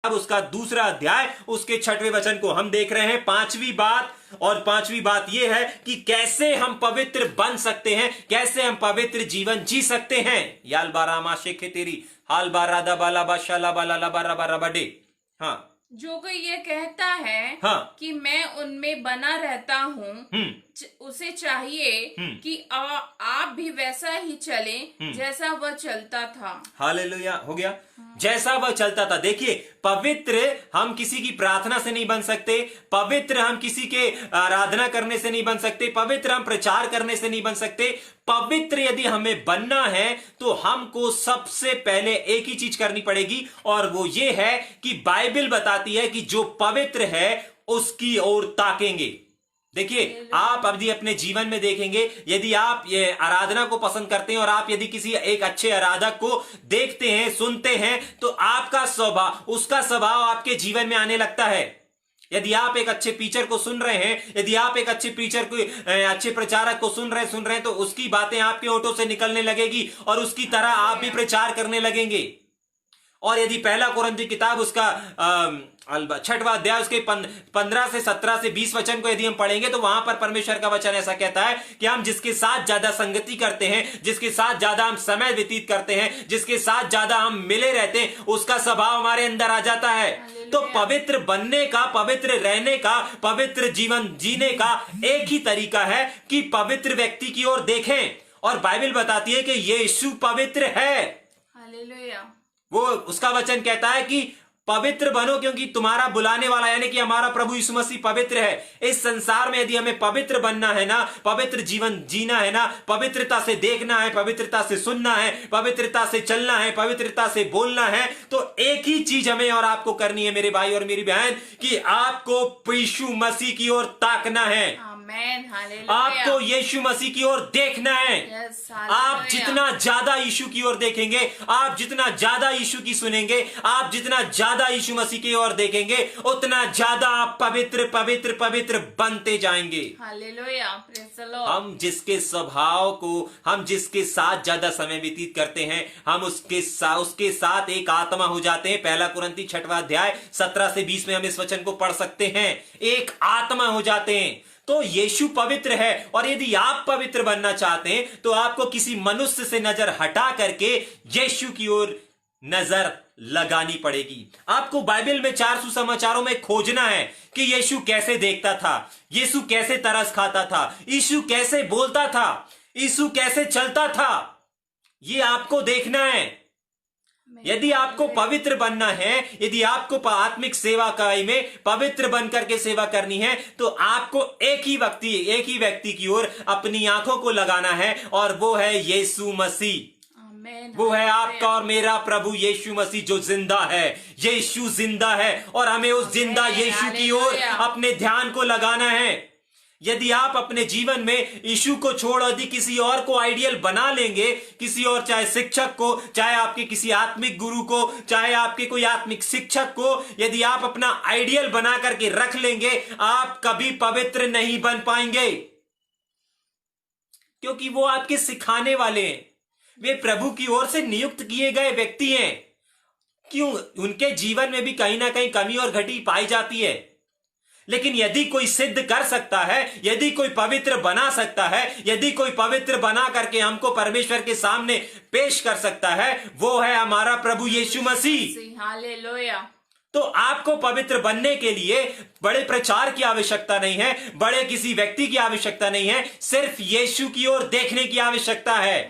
अब उसका दूसरा अध्याय उसके 6वें वचन को हम देख रहे हैं। पांचवी बात, और पांचवी बात यह है कि कैसे हम पवित्र बन सकते हैं, कैसे हम पवित्र जीवन जी सकते हैं। याल बारा माशे तेरी हाल बारा दा बाला बाशाला बाला ला बारा बारा बडे। हाँ, जो कोई ये कहता है हाँ, कि मैं उनमें बना रहता हूँ, उसे चाहिए कि आप भी वैसा ही चले जैसा वह चलता था। हालेलुया, हो गया। जैसा वह चलता था। देखिए, पवित्र हम किसी की प्रार्थना से नहीं बन सकते, पवित्र हम किसी के आराधना करने से नहीं बन सकते, पवित्र हम प्रचार करने से नहीं बन सकते। पवित्र यदि हमें बनना है तो हमको सबसे पहले एक ही चीज करनी पड़ेगी, और वो ये है कि बाइबल बताती है कि जो पवित्र है उसकी ओर ताकेंगे। देखिए, आप अभी अपने जीवन में देखेंगे, यदि आप ये आराधना को पसंद करते हैं और आप यदि किसी एक अच्छे आराधक को देखते हैं, सुनते हैं, तो आपका स्वभाव, उसका स्वभाव आपके जीवन में आने लगता है। यदि आप एक अच्छे टीचर को सुन रहे हैं, यदि आप एक अच्छे टीचर को, अच्छे प्रचारक को सुन रहे हैं, तो उसकी बातें आपके होठों से निकलने लगेगी और उसकी तरह आप भी प्रचार करने लगेंगे। और यदि पहला कुरिन्थी किताब उसका 6वां अध्याय उसके 15 से 17 से 20 वचन को यदि हम पढ़ेंगे, तो वहां पर परमेश्वर का वचन ऐसा कहता है कि हम जिसके साथ ज्यादा संगति करते हैं, जिसके साथ ज्यादा हम समय व्यतीत करते हैं, जिसके साथ ज्यादा हम मिले रहते हैं, उसका स्वभाव हमारे अंदर आ जाता है। तो पवित्र बनने का, पवित्र रहने का, पवित्र जीवन जीने का एक ही तरीका है कि पवित्र व्यक्ति की ओर देखें। और बाइबल बताती है कि यीशु पवित्र है। हालेलुया। वो उसका वचन कहता है कि पवित्र बनो क्योंकि तुम्हारा बुलाने वाला, यानी कि हमारा प्रभु यीशु मसीह पवित्र है। इस संसार में यदि हमें पवित्र बनना है ना, पवित्र जीवन जीना है ना, पवित्रता से देखना है, पवित्रता से सुनना है, पवित्रता से चलना है, पवित्रता से बोलना है, तो एक ही चीज हमें और आपको करनी है मेरे भाई और मेरी बहन, कि आपको यीशु मसीह की ओर ताकना है। आपको यीशु मसीह की ओर देखना है। आप जितना ज्यादा यीशु की ओर देखेंगे, आप जितना ज्यादा यीशु की सुनेंगे, आप जितना ज्यादा यीशु मसीह की ओर देखेंगे, उतना ज्यादा आप पवित्र पवित्र पवित्र बनते जाएंगे। हालेलुया। हम जिसके स्वभाव को, हम जिसके साथ ज्यादा समय व्यतीत करते हैं, हम उसके साथ एक आत्मा हो जाते हैं। पहला कुरिन्थी 6वां अध्याय 17 से 20 में हम इस वचन को पढ़ सकते हैं। एक आत्मा हो जाते हैं। तो यीशु पवित्र है, और यदि आप पवित्र बनना चाहते हैं तो आपको किसी मनुष्य से नजर हटा करके यीशु की ओर नजर लगानी पड़ेगी। आपको बाइबल में 4 सुसमाचारों में खोजना है कि यीशु कैसे देखता था, यीशु कैसे तरस खाता था, यीशु कैसे बोलता था, यीशु कैसे चलता था। ये आपको देखना है। यदि आपको पवित्र बनना है, यदि आपको आत्मिक सेवा काई में पवित्र बनकर के सेवा करनी है, तो आपको एक ही व्यक्ति की ओर अपनी आंखों को लगाना है, और वो है यीशु मसीह। वो है आपका और मेरा प्रभु यीशु मसीह जो जिंदा है। यीशु जिंदा है, और हमें उस जिंदा यीशु की ओर अपने ध्यान को लगाना है। यदि आप अपने जीवन में यीशु को छोड़ यदि किसी और को आइडियल बना लेंगे, किसी और, चाहे शिक्षक को, चाहे आपके किसी आत्मिक गुरु को, चाहे आपके कोई आत्मिक शिक्षक को, यदि आप अपना आइडियल बना करके रख लेंगे, आप कभी पवित्र नहीं बन पाएंगे, क्योंकि वो आपके सिखाने वाले हैं। वे प्रभु की ओर से नियुक्त किए गए व्यक्ति हैं। क्यों? उनके जीवन में भी कहीं ना कहीं कमी और घटी पाई जाती है, लेकिन यदि कोई सिद्ध कर सकता है, यदि कोई पवित्र बना सकता है, यदि कोई पवित्र बना करके हमको परमेश्वर के सामने पेश कर सकता है, वो है हमारा प्रभु यीशु मसीह। हालेलुया। तो आपको पवित्र बनने के लिए बड़े प्रचार की आवश्यकता नहीं है, बड़े किसी व्यक्ति की आवश्यकता नहीं है, सिर्फ यीशु की ओर देखने की आवश्यकता है।